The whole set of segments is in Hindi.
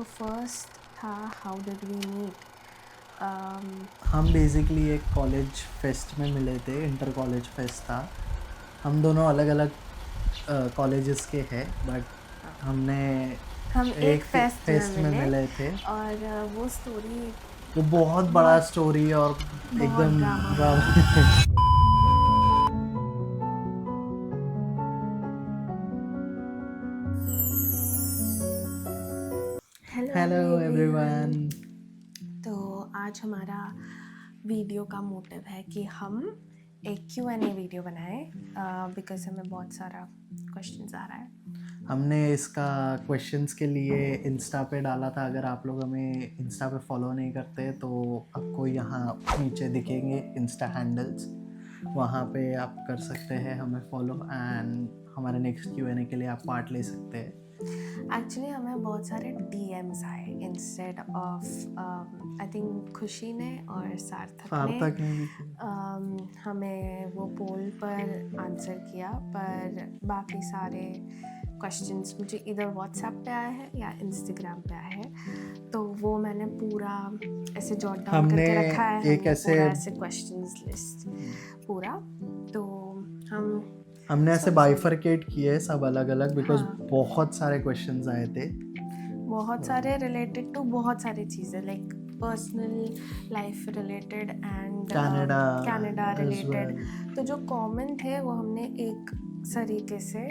तो फर्स्ट था हाउ डिड वी मीट। हम बेसिकली एक कॉलेज फेस्ट में मिले थे, इंटर कॉलेज फेस्ट था। हम दोनों अलग अलग कॉलेजेस के हैं, बट हमने हम एक एक फेस्ट में फेस्ट में मिले मिले थे। और वो स्टोरी वो बहुत बड़ा बहुत स्टोरी और बहुत एकदम ड्रामा वाला। Drama. Hello hello everyone. Everyone. तो आज हमारा वीडियो का मोटिव है कि हम एक Q&A वीडियो बनाएं बिकॉज हमें बहुत सारा क्वेश्चंस आ रहा है। हमने इसका क्वेश्चंस के लिए इंस्टा पे डाला था। अगर आप लोग हमें इंस्टा पे फॉलो नहीं करते तो आपको यहाँ नीचे दिखेंगे इंस्टा हैंडल्स, वहाँ पे आप कर सकते हैं हमें फॉलो एंड हमारे नेक्स्ट Q&A के लिए आप पार्ट ले सकते हैं। एक्चुअली हमें बहुत सारे DMs आए इंस्टेड ऑफ आई थिंक खुशी ने और सार्थक सार्थक ने भी हमें वो पोल पर आंसर किया, पर बाकी सारे क्वेश्चंस मुझे इधर व्हाट्सएप पे आए हैं या इंस्टाग्राम पे आए हैं। तो वो मैंने पूरा ऐसे जॉट डाउन हमने करके रखा है, एक हमने ऐसे पूरा ऐसे क्वेश्चंस लिस्ट पूरा। तो हमने ऐसे सोच बाइफरकेट किए सब अलग अलग, बिकॉज हाँ, बहुत सारे क्वेश्चंस आए थे। बहुत सारे रिलेटेड टू बहुत सारी चीज़ें like personal life related and Canada Canada age related. Well. तो जो कॉमन थे वो हमने एक तरीके से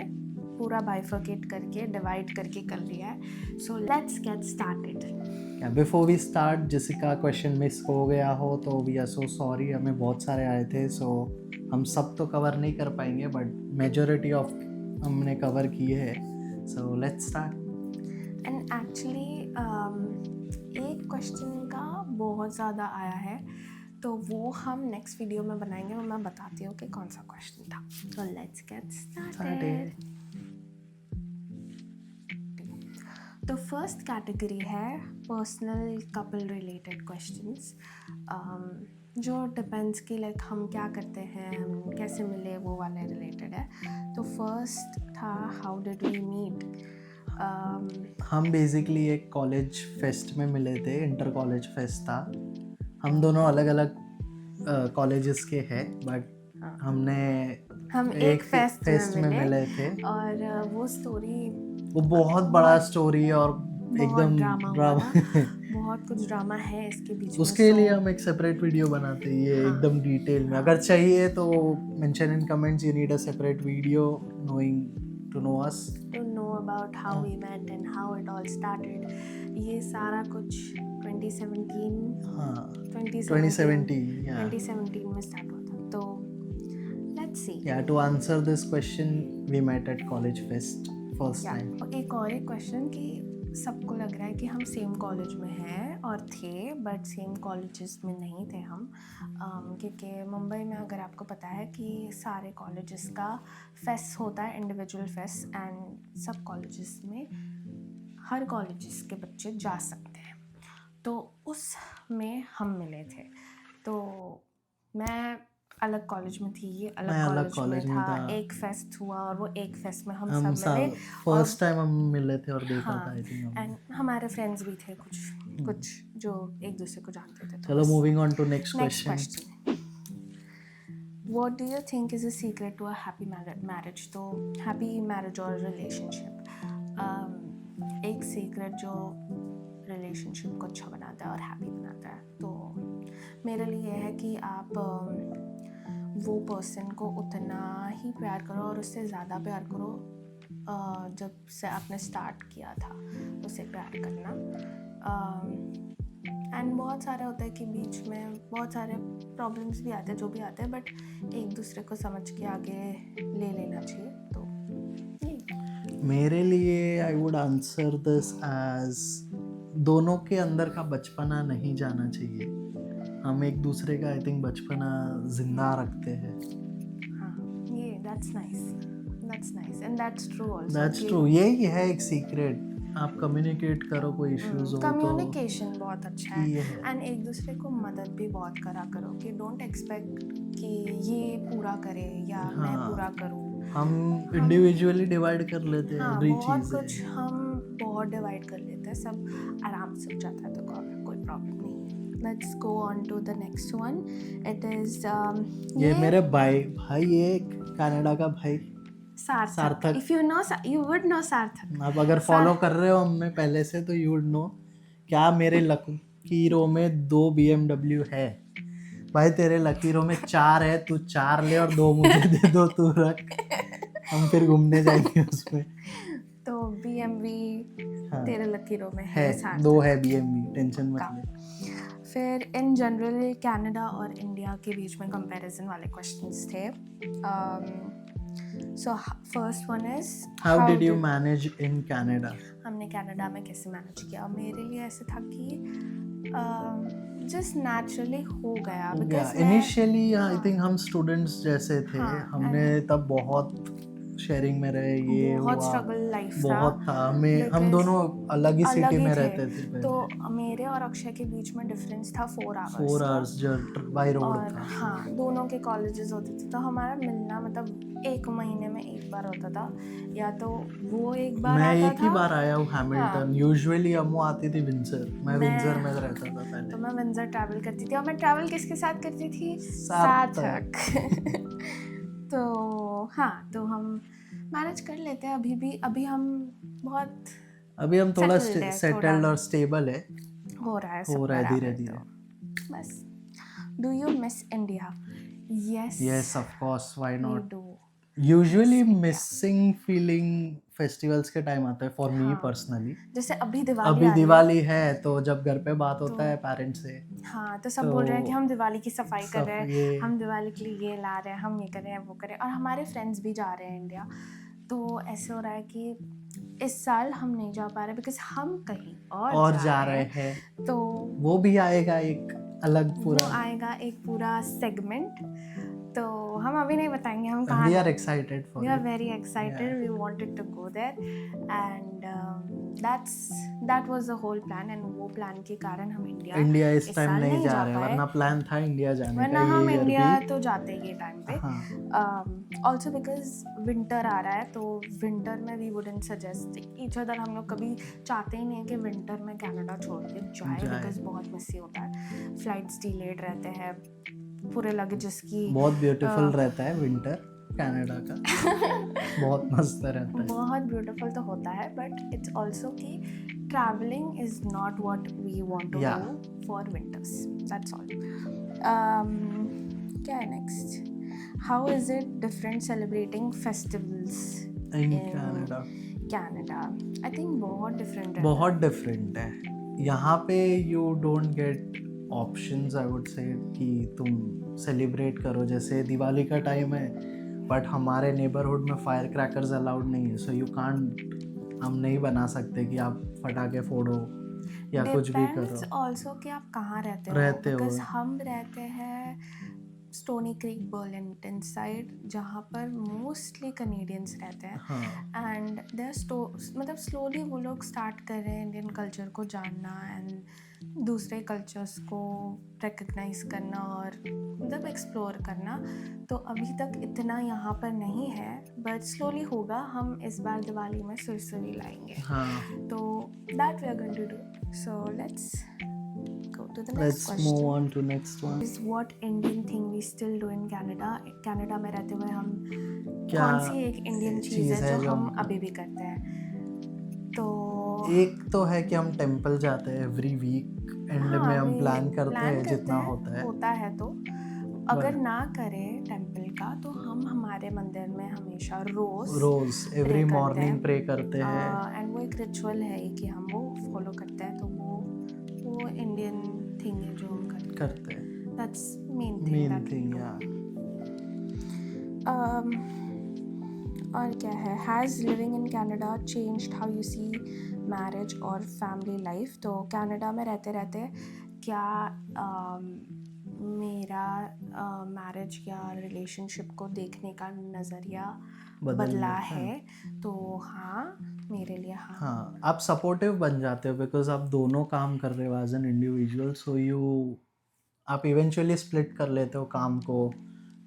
पूरा बाइफरकेट करके डिवाइड करके कर लिया है। So let's get started. Before we start, जिसका क्वेश्चन मिस हो गया हो तो वी आर सो सॉरी। हमें बहुत सारे आए थे, सो हम सब तो कवर नहीं कर पाएंगे, बट मेजॉरिटी ऑफ हमने कवर किए हैं। So let's start. And actually एक क्वेश्चन का बहुत ज़्यादा आया है, तो वो हम नेक्स्ट वीडियो में बनाएंगे और मैं बताती हूँ कि कौन सा क्वेश्चन था। तो लेट्स गेट स्टार्टेड। तो फर्स्ट कैटेगरी है पर्सनल कपल रिलेटेड क्वेश्चंस, जो डिपेंड्स कि लाइक हम क्या करते हैं, हम कैसे मिले, वो वाले रिलेटेड है। तो फर्स्ट था हाउ डिड वी मीट। हम बेसिकली एक कॉलेज फेस्ट में मिले थे, इंटर कॉलेज फेस्ट था। हम दोनों अलग अलग कॉलेजेस के हैं, बट हम हमने एक एक फेस्ट फेस्ट में में मिले मिले थे। और वो स्टोरी वो बहुत बड़ा बहुत स्टोरी और बहुत एकदम ड्रामा वाला, ड्रामा। बहुत कुछ ड्रामा है इसके बीच में। उसके सो लिए हम एक सेपरेट वीडियो बनाते हैं, ये हाँ, एकदम डिटेल में। हाँ, अगर चाहिए तो mention in comments, you need a separate video knowing to know us. to know about how we met and how it all started। ये सारा कुछ 2017 हाँ, 2017 2017 या 2017 में स्टार्ट हुआ था। तो let's see. Yeah to answer this question, we met at college fest first या टाइम। और एक और एक क्वेश्चन कि सबको लग रहा है कि हम सेम कॉलेज में हैं और थे, बट सेम कॉलेजेस में नहीं थे हम। क्योंकि मुंबई में अगर आपको पता है कि सारे कॉलेजेस का फेस्ट होता है, इंडिविजुअल फेस्ट, एंड सब कॉलेजेस में हर कॉलेजेस के बच्चे जा सकते हैं। तो उसमें हम मिले थे। तो मैं अलग कॉलेज में थी, ये मैं अलग अलग कॉलेज में कॉलेज में था। था। एक फेस्ट हुआ और वो एक फेस्ट में हम हम सब मिले। और फर्स्ट टाइम हम मिले थे और देखा था, हाँ, आई थिंक हमने। एंड हमारे फ्रेंड्स भी थे कुछ कुछ जो एक दूसरे को जानते थे। तो चलो, बस moving on to next next question. Question, what do you think is a secret to a happy marriage. तो हैप्पी मैरिज और रिलेशनशिप, एक सीक्रेट जो रिलेशनशिप को अच्छा बनाता है और हैप्पी बनाता है, तो मेरे लिए है कि आप वो पर्सन को उतना ही प्यार करो और उससे ज़्यादा प्यार करो जब से आपने स्टार्ट किया था उसे प्यार करना। एंड बहुत सारे होता है कि बीच में बहुत सारे प्रॉब्लम्स भी आते हैं, जो भी आते हैं, बट एक दूसरे को समझ के आगे ले लेना चाहिए। तो मेरे लिए I would answer this as, दोनों के अंदर का बचपना नहीं जाना चाहिए। हम एक दूसरे का आई थिंक बचपना जिंदा रखते हैं। हाँ, ये that's nice and that's true also. That's true, यही है एक सीक्रेट। आप कम्युनिकेट करो, कोई इश्यूज हो तो कम्युनिकेशन बहुत अच्छा की है है। एंड एक दूसरे को मदद भी बहुत करा करो कि डोंट एक्सपेक्ट कि ये पूरा करे या मैं पूरा हाँ, करूँ। हम हम इंडिविजुअली डिवाइड कर लेते हैं हाँ, एवरी बहुत कुछ चीज़ें। हम बहुत डिवाइड कर लेते हैं, सब आराम से हो जाता है, तो कोई प्रॉब्लम नहीं है. Let's go on to the next one. It is ये मेरे भाई ये कनाडा का भाई Sarthak. Sarthak. If you know, you would know Sarthak. आप अगर फॉलो कर रहे हो हमें पहले से तो यू वुड नो. क्या मेरे लकीरों में 2 BMW है भाई, तेरे लकीरों में 4 है, तू 4 ले और 2 मुझे दे दो, तू रख, हम फिर घूमने जाएंगे उसमें. तो BMW हाँ, तेरे लकीरों में है, है सार्थक 2 है BMW, टेंशन मत का. ले. फिर इन जनरल कनाडा और इंडिया के बीच में कंपैरिजन वाले क्वेश्चंस थे. So first one is how did you manage in Canada. हमने कनाडा में कैसे मैनेज किया. मेरे लिए ऐसे था कि जस्ट नेचुरली हो गया. इनिशियली आई थिंक हम स्टूडेंट्स जैसे थे. हाँ, हमने तब बहुत शेयरिंग में रहे, ये बहुत हुआ, स्ट्रगल लाइफ बहुत था. हम because दोनों अलग ही अलग सिटी ही में थे. रहते थे पहले. तो मेरे और अक्षय के बीच में डिफरेंस था 4 आवर्स 4 का. आवर्स जो बाई रोड और था. हाँ, दोनों के कॉलेजेस होते थे, तो हमारा मिलना मतलब 1 महीने में 1 बार होता था, या तो वो 1 बार मैं आता एक ही था. बार आया हूँ हैमिल्टन. यूजुअली अम्मू आती थी विंसर. मैं विंसर में रहता था तो पहले. मैं विंसर ट्रैवल करती थी, और मैं ट्रैवल किसके साथ करती थी? सार्थक. तो हाँ, तो हम मैनेज कर लेते हैं अभी हम बहुत अभी हम थोड़ा settled है, सेटल्ड और स्टेबल है. हो रहा है हो सब रहा है बराबर. धीरे धीरे. तो बस. Do you miss India? Yes yes of course, why we not. Do. Usually missing feeling festivals के टाइम आता है फॉर मी हाँ. पर्सनली. जैसे अभी दिवाली अभी आ रही है. दिवाली है तो जब घर पे बात होता तो है पेरेंट्स से, हाँ, तो सब तो बोल रहे हैं कि हम दिवाली की सफाई कर सब रहे हैं, ये हम दिवाली के लिए ये ला रहे हैं, हम ये कर रहे हैं, वो कर रहे हैं, और हमारे फ्रेंड्स भी जा रहे हैं इंडिया. तो ऐसे हो रहा है कि इस साल हम नहीं जा पा रहे बिकॉज हम कहीं और जा रहे हैं. तो वो भी आएगा एक अलग वो पूरा. आएगा एक पूरा सेगमेंट. तो हम अभी नहीं बताएंगे हम कहाँ वी आर जाएंगे. Excited We for are it. very excited. We wanted to go there, and that was the whole plan. And वो plan के कारण हम इंडिया इस टाइम साल नहीं जा रहे, पाए. वरना प्लान था इंडिया जाने वरना का हम ये ईयर इंडिया भी. तो जाते ही टाइम पे. हाँ, ऑल्सो बिकॉज विंटर आ रहा है, तो विंटर में we wouldn't suggest each other. हम लोग कभी चाहते ही नहीं है कि विंटर में कनाडा छोड़ के जाए बिकॉज बहुत मिसी होता है. फ्लाइट्स डिलेड रहते हैं, पूरे लगेजेस की. बहुत ब्यूटीफुल रहता है विंटर कनाडा का. बहुत मस्त रहता है. बहुत ब्यूटीफुल तो होता है, बट इट्स ऑल्सो कि travelling is not what we want to Yeah. Do for winters. That's all. क्या है next? How is it different celebrating festivals in in Canada Canada? I think बहुत डिफरेंट है. बहुत डिफरेंट है. यहाँ पे you don't get options I would say कि तुम सेलिब्रेट करो. जैसे दिवाली का टाइम है, बट हमारे नेबरहुड में फायर क्रैकर्स अलाउड नहीं है, सो यू कांट. हम नहीं बना सकते कि आप फटाके फोड़ो या कुछ भी डिपेंड्स करो. ऑल्सो कि आप कहाँ रहते रहते हो. बिकॉज हम रहते हैं स्टोनी क्रीक बर्लिंगटन साइड, जहाँ पर मोस्टली कनेडियंस रहते हैं. हाँ, एंड दे मतलब स्लोली वो लोग स्टार्ट कर रहे हैं इंडियन कल्चर को जानना एंड दूसरे कल्चर्स को रिकग्नाइज करना और मतलब एक्सप्लोर करना. तो अभी तक इतना यहाँ पर नहीं है, बट स्लोली होगा. हम इस बार दिवाली में सुरसुरी लाएंगे, हाँ. तो that we are going to do. So let's go to the next Let's question. move on to next one. Is what Indian thing we still do in Canada? Canada में रहते हुए हम क्या कौन सी एक इंडियन चीज़ है जो हम अभी भी करते हैं? तो एक तो है कि हम टेंपल जाते हैं एवरी वीक. एंड में हम प्लान करते हैं जितना होता है. तो अगर ना करें टेंपल का, तो हम हमारे मंदिर में हमेशा रोज एवरी मॉर्निंग प्रे करते हैं. एंड वो एक रिचुअल है कि हम वो फॉलो करते हैं. तो वो इंडियन थिंग है जो हम करते हैं. दैट्स मेन थिंग या. और क्या है? Has living in Canada changed how you see marriage और फैमिली लाइफ? तो कनाडा में रहते रहते क्या मेरा मैरिज या रिलेशनशिप को देखने का नज़रिया बदला है? तो हाँ, मेरे लिए हाँ, आप सपोर्टिव बन जाते हो बिकॉज आप दोनों काम कर रहे हो एज एन इंडिविजुअल. सो आप इवेंचुअली स्प्लिट कर लेते हो काम को.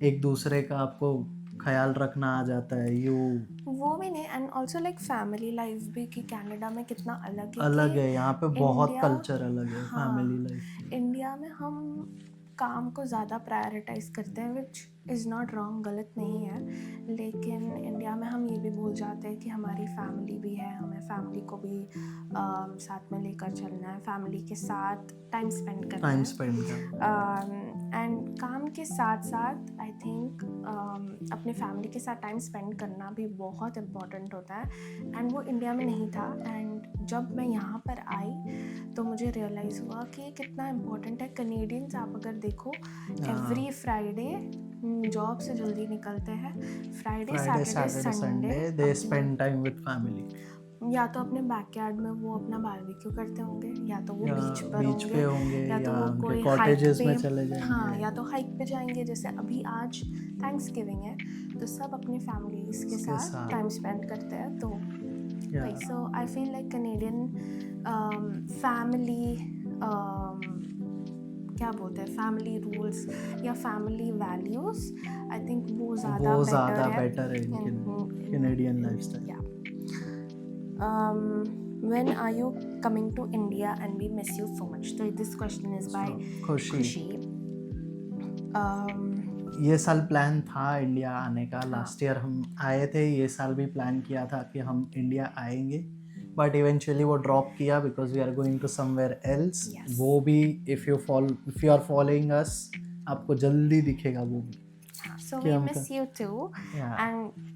एक दूसरे का आपको ख्याल रखना आ जाता है, यू वो भी नहीं, and also like family life भी कि कनाडा में कितना अलग है अलग कि है, यहाँ पे बहुत इंडिया, कल्चर अलग है फैमिली हाँ, लाइफ। इंडिया में हम काम को ज़्यादा प्रायोरिटाइज करते हैं, विच इज़ नॉट रॉन्ग, गलत नहीं है, लेकिन इंडिया में हम ये भी भूल जाते हैं कि हमारी फैमिली भी है, हमें फैमिली को भी साथ में लेकर चलना है, फैमिली के साथ टाइम स्पेंड करना टाइम है, स्पेंड करना। एंड काम के साथ साथ आई थिंक अपने फैमिली के साथ टाइम स्पेंड करना भी बहुत इम्पॉर्टेंट होता है, एंड वो इंडिया में नहीं था, एंड जब मैं यहाँ पर आई तो मुझे रियलाइज़ हुआ कि कितना इम्पोर्टेंट है। कनेडियंस आप अगर देखो एवरी फ्राइडे जॉब से जल्दी निकलते हैं, Friday Friday Saturday Saturday Sunday Sunday they spend time with family, या तो अपने बैकयार्ड में वो अपना बारबेक्यू करते होंगे, या तो वो या बीच पर बीच पे होंगे, या तो या वो उनके कोई हाइक कॉटेजेस पे, में चले हाँ, जाएंगे। या तो हाइक पे जाएंगे, जैसे अभी आज थैंक्सगिविंग है तो सब अपने फैमिलीज के उसके साथ साथ टाइम स्पेंड करते हैं, तो या like so I feel like Canadian family क्या बोलते हैं, फैमिली रूल्स या फैमिली वैल्यूज, आई थिंक वो ज़्यादा वो बेटर ज़्यादा है बेटर है कैनेडियन लाइफस्टाइल। या when are you coming to India and we miss you so much, so this question is by खुशी, खुशी. ये साल प्लान था इंडिया आने का, हाँ. लास्ट ईयर हम आए थे, ये साल भी प्लान किया था कि हम इंडिया आएंगे, बट इवेंचुअली वो ड्रॉप किया because we are going to somewhere else. Yes. वो भी if you are following us आपको जल्दी दिखेगा वो भी। हाँ, so कि we हम miss you too, Yeah. and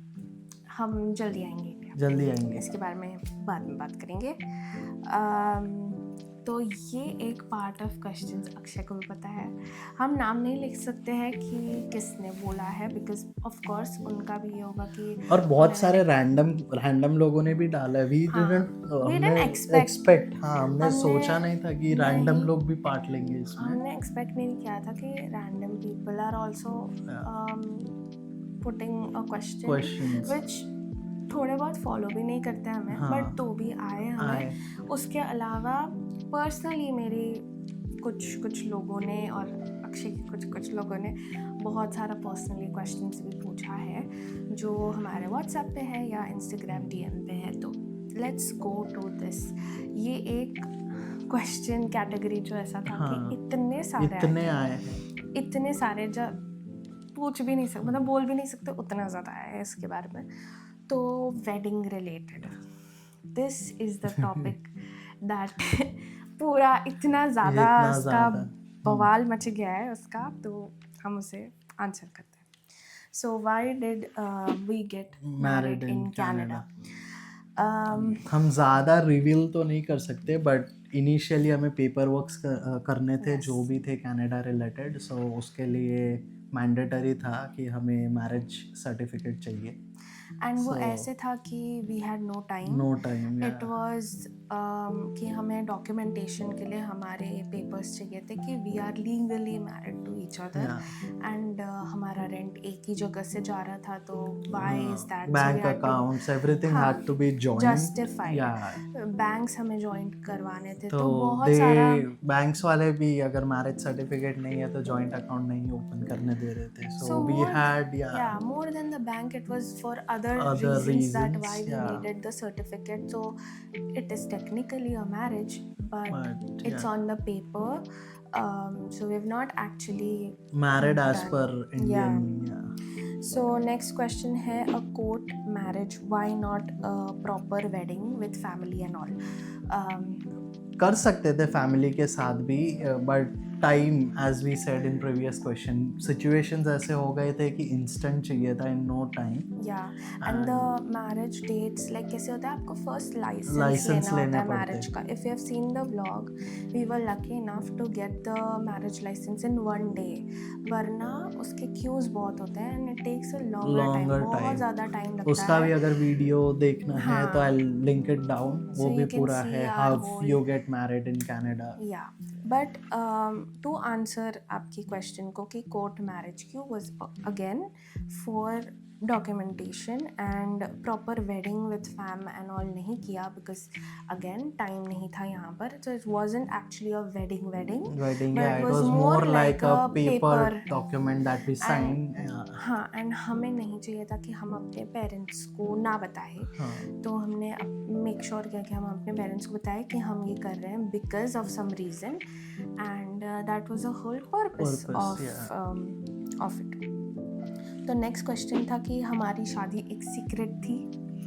हम जल्दी आएंगे इंडिया, जल्दी आएंगे। इसके बारे में बाद में बात करेंगे। तो ये एक पार्ट ऑफ क्वेश्चंस अक्षय को भी पता है, हम नाम नहीं लिख सकते हैं कि किसने बोला है, बिकॉज ऑफ कोर्स उनका भी ये होगा कि और बहुत सारे रैंडम लोगों ने भी डाला है, हाँ, we didn't expect, हाँ, हमने सोचा नहीं था कि रैंडम लोग भी पार्ट लेंगे इसमें। हमने एक्सपेक्ट नहीं किया था कि random people are also putting a question which थोड़े बहुत फॉलो भी नहीं करते हमें, हाँ, बट तो भी आए हमें। उसके अलावा पर्सनली मेरे कुछ लोगों ने और अक्षय के कुछ लोगों ने बहुत सारा पर्सनली क्वेश्चंस भी पूछा है, जो हमारे व्हाट्सएप पे है या इंस्टाग्राम डीएम पे है, तो लेट्स गो टू दिस। ये एक क्वेश्चन कैटेगरी जो ऐसा था हाँ, कि इतने आए हैं, इतने सारे जब पूछ भी नहीं सकते, मतलब बोल भी नहीं सकते, उतना ज़्यादा आया है इसके बारे में। तो wedding related, this is the topic that पूरा इतना ज़्यादा उसका बवाल मच गया है उसका, तो हम उसे आंसर करते हैं। So why did we get married in Canada? हम ज़्यादा रिवील तो नहीं कर सकते, बट इनिशियली हमें पेपर वर्क्स करने थे, जो भी थे कनाडा रिलेटेड, सो उसके लिए मैंडेटरी था कि हमें मैरिज सर्टिफिकेट चाहिए, एंड वो ऐसे था कि we had no time, it was कि हमें डॉक्यूमेंटेशन के लिए हमारे पेपर्स चाहिए थे कि we are legally married to each other, and हमारा रेंट एक ही जगह से जा रहा था, तो why is that, bank accounts everything had to be joint, justified, banks हमें जॉइंट करवाने थे, तो बहुत दे सारा बैंक्स वाले भी अगर मैरिज सर्टिफिकेट नहीं है तो जॉइंट अकाउंट नहीं ओपन करने दे रहे थे, so we had more than the bank, it was for other reasons that why we needed the certificate. So it is technically a marriage, but it's on the paper, so we've not actually married as per Indian. So next question है, a court marriage, why not a proper wedding with family and all? कर सकते थे फैमिली के साथ भी, but time, as we said in previous question, situations ऐसे हो गए थे कि इंस्टेंट चाहिए था in no time. Yeah and the marriage dates, like कैसे होता है, आपको फर्स्ट लाइसेंस लेना होता है मैरिज का। If you have seen the vlog, we were lucky enough to get the marriage licence in 1 day, वरना उसके क्यूज बहुत होते हैं and it takes a longer time, बहुत ज़्यादा टाइम लगता उसका है। भी अगर वीडियो देखना है तो आई लिंक इट डाउन, वो भी पूरा है, how you get married in Canada. या बट टू आंसर आपकी क्वेश्चन को कि कोर्ट मैरिज क्यों, was again for documentation and proper wedding with fam and all नहीं किया बिकॉज अगेन टाइम नहीं था यहाँ पर, so it wasn't actually a wedding wedding, but yeah, it it was was more more like like a a paper paper. document that we signed. हाँ, एंड हमें नहीं चाहिए था कि हम अपने पेरेंट्स को ना बताएं, हाँ, तो हमने मेक श्योर किया कि हम अपने पेरेंट्स को बताएं कि हम ये कर रहे हैं because of some reason, and that was a whole purpose Purpose, yeah. Of it. तो नेक्स्ट क्वेश्चन था कि हमारी शादी एक सीक्रेट थी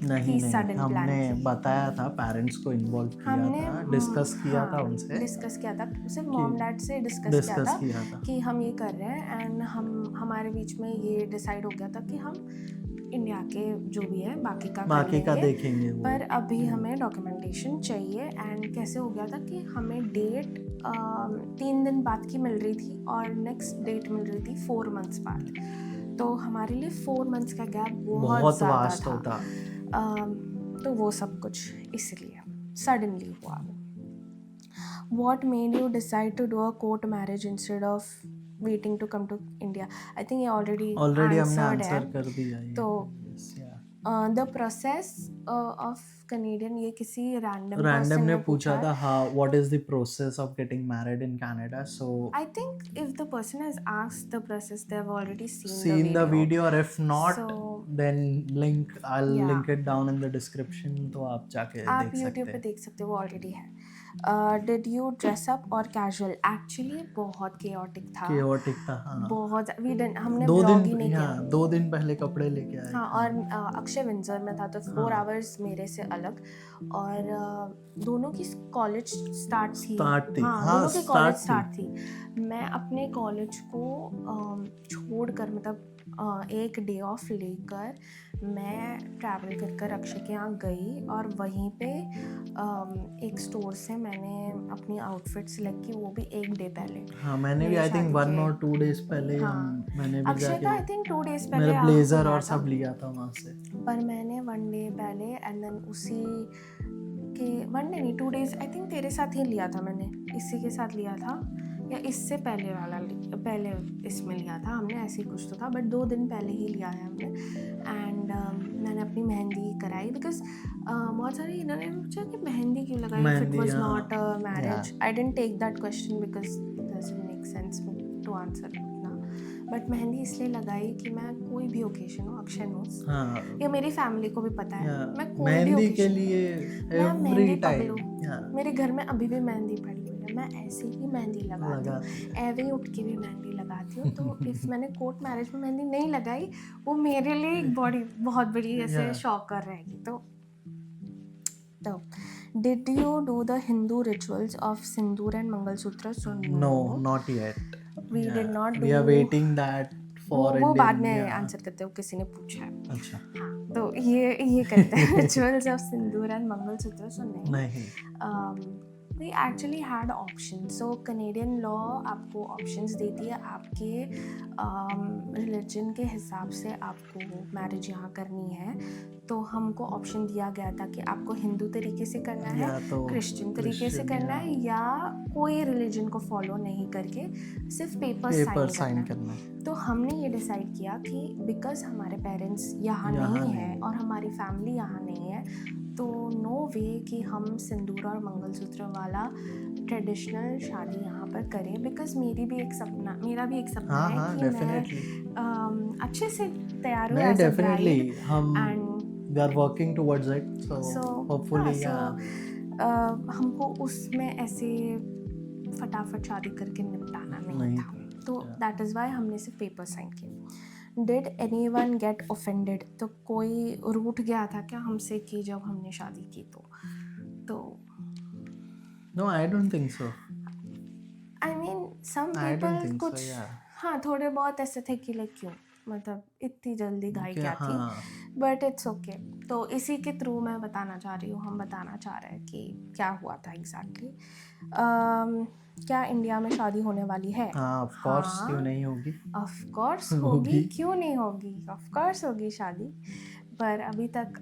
नहीं कि नहीं, सडन प्लान हमने थी. बताया था, पेरेंट्स को इन्वॉल्व किया हमने था, डिस्कस किया था हाँ उनसे, डिस्कस किया था, सिर्फ कि मॉम डैड से डिस्कस डिस्कस किया था. कि हम ये कर रहे हैं, एंड हमारे बीच में ये डिसाइड हो गया था कि हम इंडिया के जो भी है बाकी का कर बाकी का लेंगे, देखेंगे वो. पर अभी हमें डॉक्यूमेंटेशन चाहिए. एंड कैसे हो गया था कि हमें डेट 3 दिन बाद की मिल रही थी और नेक्स्ट डेट मिल रही थी 4 मंथ्स बाद, तो हमारे लिए 4 मंथ्स का गैप बहुत बहुत ज़्यादा वास्ट था. होता. तो वो सब कुछ इसलिए सडनली हुआ. What made you decide to do a court marriage instead of waiting to come to India? I think ये already ऑलरेडी हमने answered है. आंसर कर दिया ये. तो Yes, yeah. the process of Canadian, ये किसी random रैंडम person ने ने पूछा पूछा. था, हाँ, what is the process of getting married in Canada. So I think if the person has asked the process, they have already seen seen the video, or if not, So then I'll yeah, link it down in the description, तो आप जाके आप देख YouTube सकते पे हैं. देख सकते हो, वो ऑलरेडी है. डिड यू ड्रेस अप और कैजुअल? एक्चुअली बहुत केओटिक था, केओटिक था, हाँ. बहुत. हमने दो ब्लॉग ही दिन, नहीं किया. हाँ, 2 दिन पहले कपड़े लेके आए. हाँ, और अक्षय विंजर में था, तो 4 हाँ. आवर्स मेरे से अलग, और दोनों की कॉलेज स्टार्ट थी. स्टार्ट थी, हाँ, हाँ, दोनों की कॉलेज स्टार्ट थी. स्टार्ट थी. मैं अपने कॉलेज को छोड़कर, मतलब एक डे ऑफ लेकर मैं ट्रैवल कर अक्षय के यहाँ गई, और वहीं पे एक स्टोर से मैंने अपनी आउटफिट सिलेक्ट की, वो भी एक डे पहले. हाँ, मैंने भी मेरी आई थिंक शादी 1 के- और 2 डेज पहले हाँ, मैंने भी अक्षय का आई जाके थिंक 2 डेज पहले मेरा ब्लेजर हुआ और था. सब लिया था वहाँ से. पर मैंने 1 डे पहले, एंड देन उसी के 1 डे नहीं 2 डेज आई थिंक तेरे साथ ही लिया था मैंने, इसी के साथ लिया था, या इससे पहले पहले इसमें लिया था हमने, ऐसे ही कुछ तो था, बट 2 दिन पहले ही लिया है हमने. एंड मैंने अपनी मेहंदी कराई, बिकॉज बहुत सारे इन्होंने पूछा कि मेहंदी क्यों लगाई, इफ इट मेहंदी, वाज हाँ. Not a marriage. Yeah. I didn't take that question because it doesn't make sense to answer ना. बट मेहंदी इसलिए लगाई कि मैं कोई भी ओकेजन हो, अक्षय नोस, हाँ, या मेरी फैमिली को भी पता है, yeah. मैं कोई भी मेहंदी के ओकेजन, लिए मैं एवरी मेहंदी टाइम पगलू, मेरे घर में अभी भी मेहंदी पड़ी हुई है, मैं ऐसे ही मेहंदी लगाती हूँ, ऐवे ही उठ के भी मेहंदी लगाती हूँ. तो इफ मैंने कोर्ट मैरिज में मेहंदी नहीं लगाई, वो मेरे लिए एक बहुत बड़ी ऐसे Yeah. शॉकर रहेगी. तो did you do the Hindu rituals of sindoor and mangalsutra? So No, not yet. We did not We are do- waiting that for वो Indian. बाद में Yeah. आंसर करते हो, किसी ने पूछा है. अच्छा, हाँ, तो ये करते हैं rituals of sindoor and mangalsutra. So नहीं. नहीं. we actually had options. So Canadian law आपको options देती है, आपके religion के हिसाब से आपको मैरिज यहाँ करनी है. तो हमको ऑप्शन दिया गया था कि आपको हिंदू तरीके से करना है, या तो क्रिश्चियन तरीके से करना है, या कोई रिलीजन को फॉलो नहीं करके सिर्फ पेपर साइन करना है. तो हमने ये डिसाइड किया कि बिकॉज हमारे पेरेंट्स यहाँ नहीं हैं और हमारी फैमिली यहाँ नहीं है, तो नो वे कि हम सिंदूर और मंगलसूत्र वाला ट्रेडिशनल शादी यहाँ पर करें. बिकॉज मेरा भी एक सपना है हाँ, कि डेफिनेटली. मैं अच्छे से तैयार हूँ नहीं, as a डेफिनेटली bride. हम And we are working towards it, so hopefully, हमको उसमें ऐसे फटाफट शादी करके निपटाना नहीं था. तो दैट इज़ वाई हमने सिर्फ पेपर साइन किए. Did anyone get offended? तो कोई रूठ गया था क्या हमसे कि जब हमने शादी की? तो no, I don't think so. I mean some I don't people think so, कुछ yeah. हाँ, थोड़े बहुत ऐसे थे कि लाइक क्यों, मतलब इतनी जल्दी घाई क्या थी. हाँ, बट इट्स ओके. तो इसी के थ्रू मैं बताना चाह रही हूँ, हम बताना चाह रहे हैं कि क्या हुआ था एग्जैक्टली. क्या इंडिया में शादी होने वाली है? हाँ, ऑफ कोर्स, क्यों नहीं होगी? ऑफ कोर्स होगी, क्यों नहीं होगी, ऑफ कोर्स होगी शादी. पर अभी तक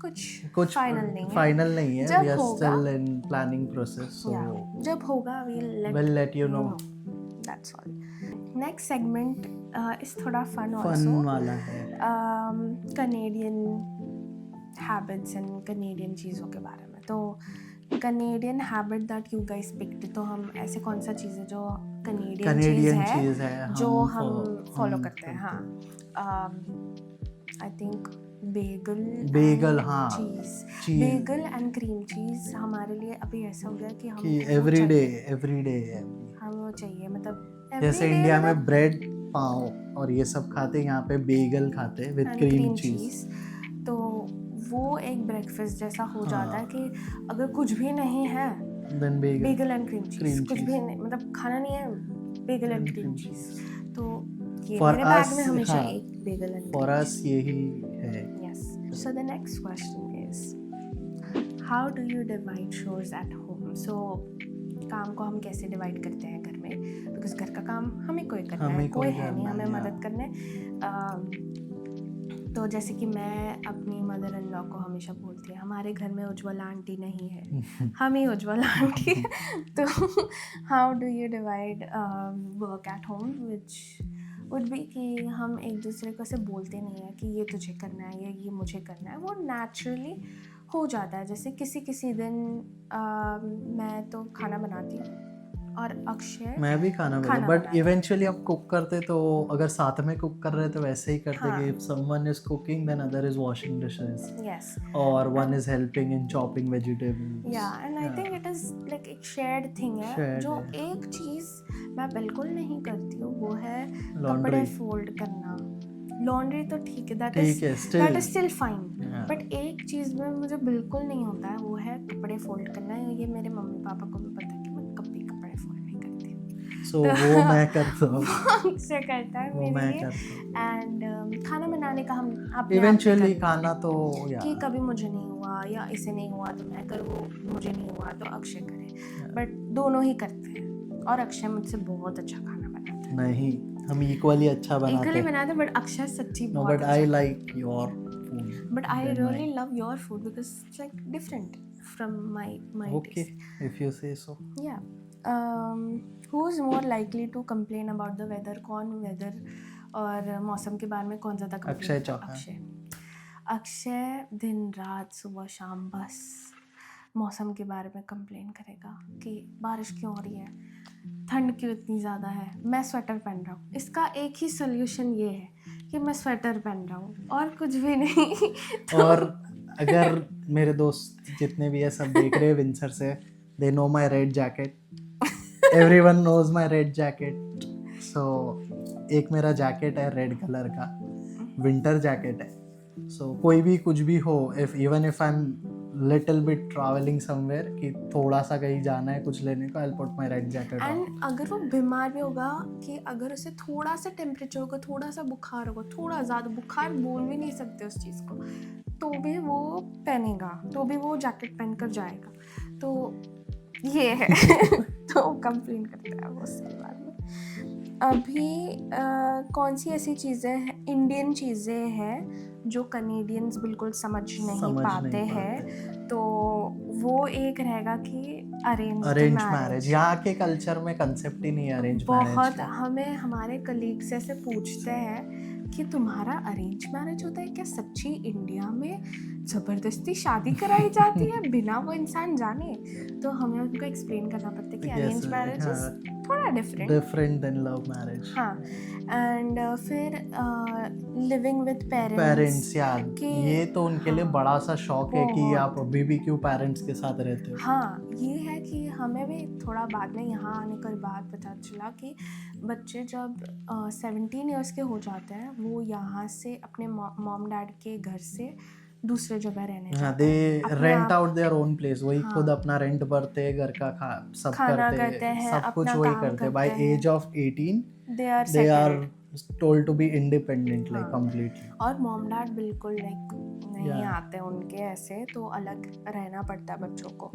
कुछ फाइनल नहीं है. जब जब we are होगा, still in planning process, so जब होगा we'll let you know. That's all. Next segment इस थोड़ा फन फन ऑल्सो, वाला है। कनेडियन हैबिट्स एंड कनेडियन चीज़ों के बारे में। तो Canadian habit that you guys picked, तो हम ऐसे कौन सा चीज़ है जो कनेडियन चीज़ है जो हम फॉलो करते हैं? हाँ, आई थिंक बेगल, हाँ, चीज़, बेगल एंड क्रीम चीज़ हमारे लिए अभी ऐसा हो गया कि हम कि वो एवरीडे चाहिए, है। हमें वो चाहिए, मतलब जैसे everyday इंडिया में मतलब ब्रेड, पाव और ये सब खाते हैं, यहाँ पे बेगल खाते हैं with and cream cream cheese. चीज़। तो वो एक ब्रेकफास्ट जैसा हो जाता है हाँ, कि अगर कुछ भी नहीं है, then bagel and cream cheese, cream कुछ चीज भी नहीं, मतलब खाना नहीं है, bagel and and cream cream cheese. Cheese. तो ये फॉर मेरे अस, बैग में हमेशा हाँ, एक बेगल एंड फॉर क्रीम अस यही है। Yes. So the next question is, how do you divide chores at home? So काम को हम कैसे डिवाइड करते हैं घर में, बिकॉज घर का काम हमें कोई करना है, हमें कोई कोई है नहीं करना हमें है, मदद करने। तो जैसे कि मैं अपनी मदर इन लॉ को हमेशा बोलती है, हमारे घर में उज्ज्वला आंटी नहीं है, हम ही उज्ज्वला आंटी है। तो how do you divide work at home, which would be कि हम एक दूसरे को ऐसे बोलते नहीं है कि ये तुझे करना है या ये मुझे करना है, वो नेचुरली हो जाता है। जैसे किसी किसी दिन मैं तो खाना बनाती हूँ और अक्षय मैं भी खाना बना, बट बनाता है। इवेंचुअली हम कुक करते तो अगर साथ में कुक कर रहे तो वैसे ही करते हाँ। कि if someone is cooking then other is washing dishes Yes. और one And- is helping in chopping vegetables. Yeah, and I think it is like एक shared thing है। Shared जो है। एक चीज़ मैं बिल्कुल नहीं करती हूँ वो है Laundry। कपड़े फोल्ड करना। लॉन्ड्री तो ठीक है, ठीक है, that is still। Still fine, Yeah। But एक चीज़ में मुझे बिल्कुल नहीं होता है, वो है कपड़े फोल्ड करना। ये मेरे मम्मी पापा को भी पता है कि मैं कभी कपड़े फोल्ड नहीं करती। So वो मैं करता हूँ, वो से करता है वो मेरे मैं लिए। करता हूँ। एंड खाना बनाने का हम अपने आप भी इवेंचुअली करते खाना हैं तो कि कभी मुझे नहीं हुआ या इसे नहीं हुआ तो मैं करूँ, मुझे नहीं हुआ तो अक्षय करे, बट दोनों ही करते हैं। और अक्षय मुझसे बहुत अच्छा खाना बनाता है। नहीं, हम इक्वली अच्छा बनाते इक्वली हैं। बनाते हैं, बट अक्षय सच्ची No, बहुत but अच्छा। I like your food But I than really mine. love your food because it's like different from my Okay, taste. if you say so. Yeah. Who's more likely to complain about the weather? कौन weather और मौसम के बारे में कौन ज़्यादा complain अक्षय करता है? चौहान। अक्षय दिन रात सुबह शाम बस मौसम के बारे में कंप्लेन करेगा कि बारिश क्यों हो रही है, ठंड क्यों इतनी ज़्यादा है, मैं स्वेटर पहन रहा हूँ। इसका एक ही सोल्यूशन ये है कि मैं स्वेटर पहन रहा हूँ और कुछ भी नहीं। तो और अगर मेरे दोस्त जितने भी है सब देख रहे हैं विंसर से, they know my red jacket. Everyone knows my red jacket. So एक मेरा जैकेट है रेड कलर का, विंटर जैकेट है। So कोई भी कुछ भी हो, even if I'm little bit traveling somewhere कि थोड़ा सा कहीं जाना है कुछ लेने को, I'll put my red jacket on. And अगर वो बीमार भी होगा कि अगर उसे थोड़ा सा टेम्परेचर होगा, थोड़ा सा बुखार होगा, थोड़ा ज़्यादा बुखार बोल भी नहीं सकते उस चीज़ को, तो भी वो पहनेगा, तो भी वो जैकेट पहन कर जाएगा। तो ये है। तो कंप्लेन करता है वो उसके बारे में। अभी कौन सी ऐसी चीज़ें हैं, इंडियन चीज़ें हैं जो कनेडियंस बिल्कुल समझ नहीं पाते हैं? तो वो एक रहेगा कि अरेंज मैरिज। यहाँ के कल्चर में कंसेप्ट ही नहीं है अरेंज मैरिज बहुत का। हमें हमारे कलीग्स ऐसे पूछते हैं कि तुम्हारा अरेंज मैरिज होता है क्या? सच्ची इंडिया में ज़बरदस्ती शादी कराई जाती है बिना वो इंसान जाने? तो हमें उनको एक्सप्लेन करना पड़ता है कि अरेंज मैरिज इज थोड़ा डिफरेंट देन लव मैरिज। हाँ। एंड फिर लिविंग विद पेरेंट्स, यार कि ये तो उनके लिए हाँ, बड़ा सा शौक है कि बहुत। आप अभी भी क्यों पेरेंट्स के साथ रहते हो। हाँ, ये है कि हमें भी थोड़ा बाद में यहाँ आने के बाद पता चला कि बच्चे जब 17 ईयर्स के हो जाते हैं वो यहाँ से अपने मॉम डैड के घर से दूसरे जगह रहने जाते हैं। They rent out their own place, वही हाँ, खुद अपना रेंट भरते, घर का सब खाना करते करते हैं, सब कुछ अपना वही काम करते। बाय करते हैं। Age of 18 they are they are settled. told to be independent like हाँ। completely. और मॉम डैड बिल्कुल लाइक नहीं Yeah. आते उनके ऐसे, तो अलग रहना पड़ता है बच्चों को।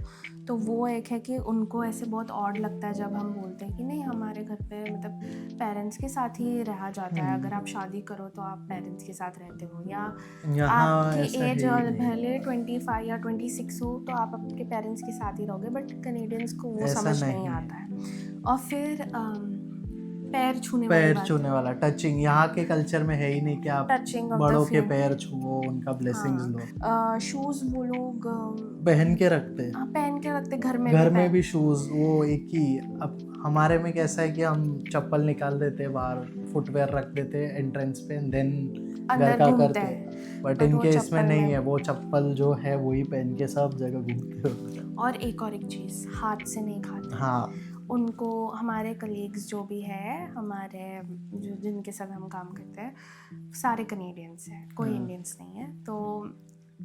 तो वो एक है कि उनको ऐसे बहुत ऑड लगता है जब हम बोलते हैं कि नहीं हमारे घर पे मतलब पेरेंट्स के साथ ही रहा जाता है, अगर आप शादी करो तो आप पेरेंट्स के साथ रहते हो, या यहाँ आपकी ऐसा एज है ही नहीं। भले 25 या 26 हो तो आप आपके पेरेंट्स के साथ ही रहोगे, बट कनेडियंस को वो ऐसा समझ नहीं नहीं है। आता है। और फिर पैर छूने वाली पैर बात छूने वाला, टचिंग, यहाँ के कल्चर में है ही नहीं कि आप टचिंग ऑफ द बड़ों के फीट। पैर छुओ, उनका ब्लेसिंग्स लो। शूज वो लोग पहन के रखते हैं, पहन के रखते, घर में घर भी में पहन। भी शूज वो एक ही। अब हमारे में कैसा है कि हम चप्पल निकाल देते हैं बाहर, फुटवेयर रख देते हैं एंट्रेंस पे, देन घर अंदर का घूमते करते हैं, हैं। बट but वो इनके इसमें चप्पल नहीं में। है, वो चप्पल जो है वही पहन के सब जगह घूमते हो। और एक चीज़, हाथ से नहीं खाते। हाँ, उनको, हमारे कलीग्स जो भी है, हमारे जो जिनके साथ हम काम करते हैं, सारे कनेडियंस हैं, कोई हाँ। इंडियंस नहीं है। तो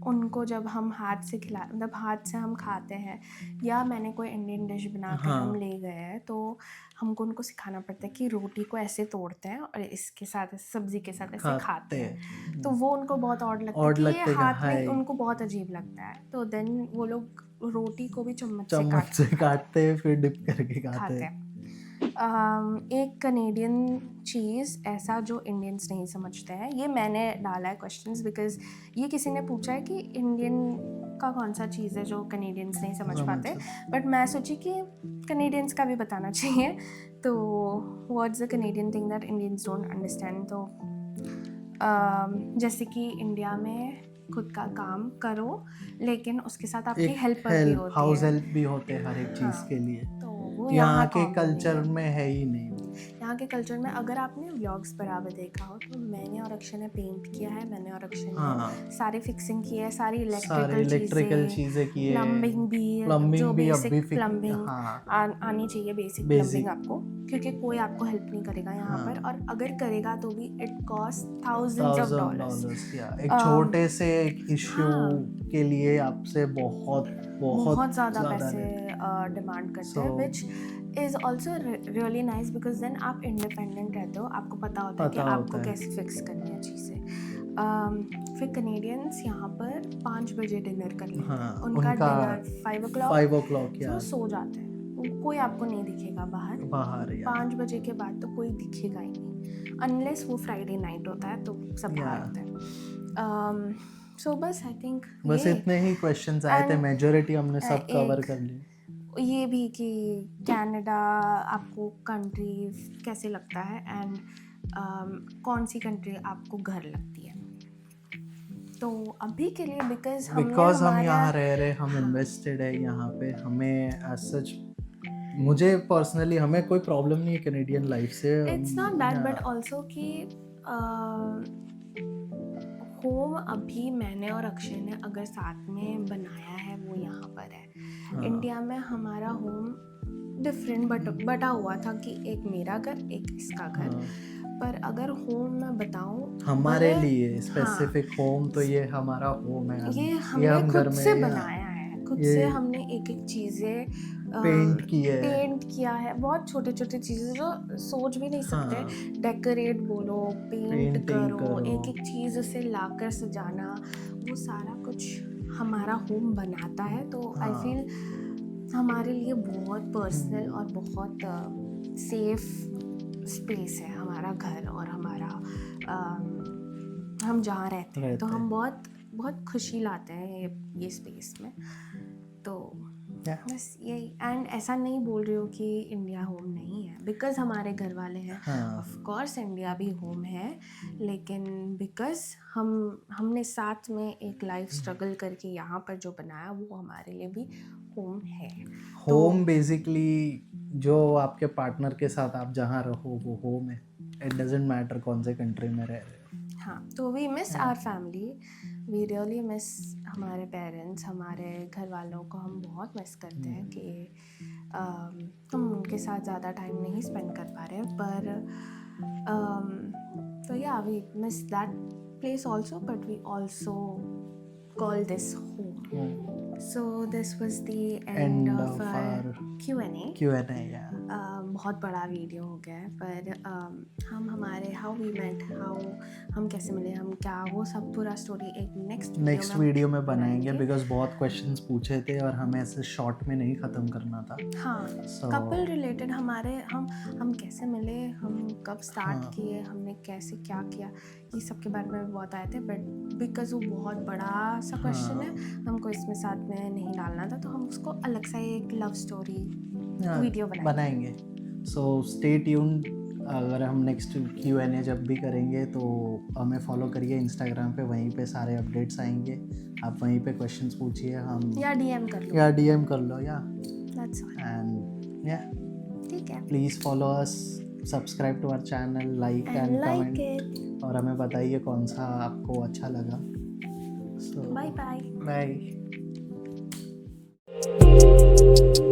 उनको जब हम हाथ से खिला, मतलब हाथ से हम खाते हैं, या मैंने कोई इंडियन डिश बना कर हाँ। हम ले गए हैं, तो हमको उनको सिखाना पड़ता है कि रोटी को ऐसे तोड़ते हैं और इसके साथ सब्जी के साथ ऐसे खाते हैं। तो वो उनको बहुत ऑड लगता है ऑड कि ये लगता है कि हाथ में, हाय, उनको बहुत अजीब लगता है। तो देन वो लोग रोटी को भी चम्मच से चम्मच से काटते हैं फिर डिप करके खाते खाते हैं। हैं। एक कनेडियन चीज़ ऐसा जो इंडियंस नहीं समझते हैं, ये मैंने डाला है क्वेश्चंस बिकॉज ये किसी ने पूछा है कि इंडियन का कौन सा चीज़ है जो कनेडियंस नहीं समझ पाते, बट मैं सोची कि कनेडियंस का भी बताना चाहिए। तो what's the Canadian thing that Indians don't understand. तो जैसे कि इंडिया में खुद का काम करो, लेकिन उसके साथ आपकी एक हेल्पर भी हेल्प, होती हाउस है। हेल्प भी होते हैं हर एक चीज हाँ, के लिए। तो वो यहाँ के common कल्चर नहीं है। में है ही नहीं। यहाँ के कल्चर में अगर आपने व्लॉग्स बराबर देखा हो, तो मैंने और अक्षय ने पेंट किया है, मैंने और अक्षय ने हाँ, सारी फिक्सिंग की है, सारी सारे इलेक्ट्रिकल चीजें किए, प्लम्बिंग भी, जो प्लम्बिंग भी अब भी बेसिक प्लम्बिंग हाँ, आनी चाहिए, बेसिक बेसिक, प्लम्बिंग आपको, क्योंकि कोई आपको हेल्प नहीं करेगा यहाँ पर, हाँ, और अगर करेगा तो भी it cost thousands of dollars. $1000 या एक छोटे से एक इश्यू हाँ, के लिए आपसे बहुत बहुत बहुत ज़्यादा ज़्यादा पैसे लेते। डिमांड करते सो हैं, which is also really nice because then आप इंडिपेंडेंट रहते हो, आपको पता होता है कि पता आपको होता है। कैसे फिक्स करनी है चीज़ें। फिर कनेडियंस यहाँ पर 5 बजे डिनर कर लेते हैं, हाँ, उनका उनका डिनर 5 o'clock, 5 o'clock तो या सो जाते हैं, कोई आपको नहीं दिखेगा बाहर। बाहर या 5 बजे के बाद तो कोई दिखेगा ही नहीं, अनलेस वो फ्राइडे नाइट होता है तो सब या बाहर होते हैं। सो बस आई थिंक बस इतने ही क्वेश्चंस आए थे, And, मेजोरिटी हमने सब कवर एक कर ली। ये भी कि कनाडा आपको कंट्री कैसे लगता है, एंड कौन सी कंट्री आपको घर लगती है। तो अभी के लिए बिकॉज हम यहाँ रह रहे, हम इन्वेस्टेड है यहाँ पे, हमें एज सच, मुझे पर्सनली हमें कोई प्रॉब्लम नहीं है कैनेडियन लाइफ से। It's not that, but also कि होम अभी मैंने और अक्षय ने अगर साथ में बनाया है वो यहाँ पर है। इंडिया में हमारा होम डिफरेंट बटा हुआ था कि एक मेरा घर, एक इसका घर। पर अगर होम मैं बताऊँ हमारे लिए हाँ, स्पेसिफिक होम, तो ये हमारा होम है। ये ये हमने हम घर खुद में से बनाया है, खुद ये से हमने एक एक चीज़ें पेंट की है। पेंट किया है, बहुत छोटे छोटे चीज़ें जो सोच भी नहीं सकते। डेकोरेट बोलो, पेंट पेंटिंग करो, एक एक चीज़ उसे लाकर सजाना, वो सारा कुछ हमारा होम बनाता है। तो आई फील हमारे लिए बहुत पर्सनल और बहुत सेफ स्पेस है हमारा घर, और हमारा हम जहाँ रहते हैं, तो हम बहुत बहुत खुशी लाते हैं ये स्पेस में। तो बस यही। एंड ऐसा नहीं बोल रही हूँ कि इंडिया होम नहीं है, बिकॉज हमारे घर वाले हैं। ऑफ कोर्स इंडिया भी होम है, लेकिन बिकॉज हमने साथ में एक लाइफ स्ट्रगल करके यहाँ पर जो बनाया, वो हमारे लिए भी होम है। होम बेसिकली जो आपके पार्टनर के साथ आप जहाँ रहो वो होम है। इट डजेंट मैटर कौन से कंट्री में रह रहे हो। हाँ, तो we miss our family, we really miss हमारे पेरेंट्स, हमारे घर वालों को हम बहुत मिस करते हैं कि हम उनके साथ ज़्यादा टाइम नहीं स्पेंड कर पा रहे हैं। पर तो yeah we miss that place also, but we also call this home. So this was the end of our Q&A. बहुत बड़ा वीडियो हो गया है, पर हम हमारे हाउ वी मेट, हम कैसे मिले, हम क्या, वो सब पूरा स्टोरी एक नेक्स्ट वीडियो में बनाएंगे, बिकॉज बहुत क्वेश्चंस पूछे थे और हमें ऐसे शॉर्ट में नहीं ख़त्म करना था। हाँ, कपल रिलेटेड हमारे हम कैसे मिले, हम कब स्टार्ट किए, हमने कैसे क्या किया, ये सब के बारे में भी बहुत आए थे। बट बिकॉज वो बहुत बड़ा सा क्वेश्चन है, हमको इसमें साथ में नहीं डालना था, तो हम उसको अलग सा एक लव स्टोरी वीडियो बनाएंगे। सो स्टे ट्यून्ड, अगर हम नेक्स्ट Q&A जब भी करेंगे तो हमें फॉलो करिए इंस्टाग्राम पे, वहीं पे सारे अपडेट्स आएंगे, आप वहीं पे क्वेश्चंस पूछिए, हम या DM कर लो, या DM कर लो या दैट्स ऑल। एंड या ठीक है, please follow us, subscribe to our channel, like and and like comment, it. और हमें बताइए कौन सा आपको अच्छा लगा। So bye bye. बाय।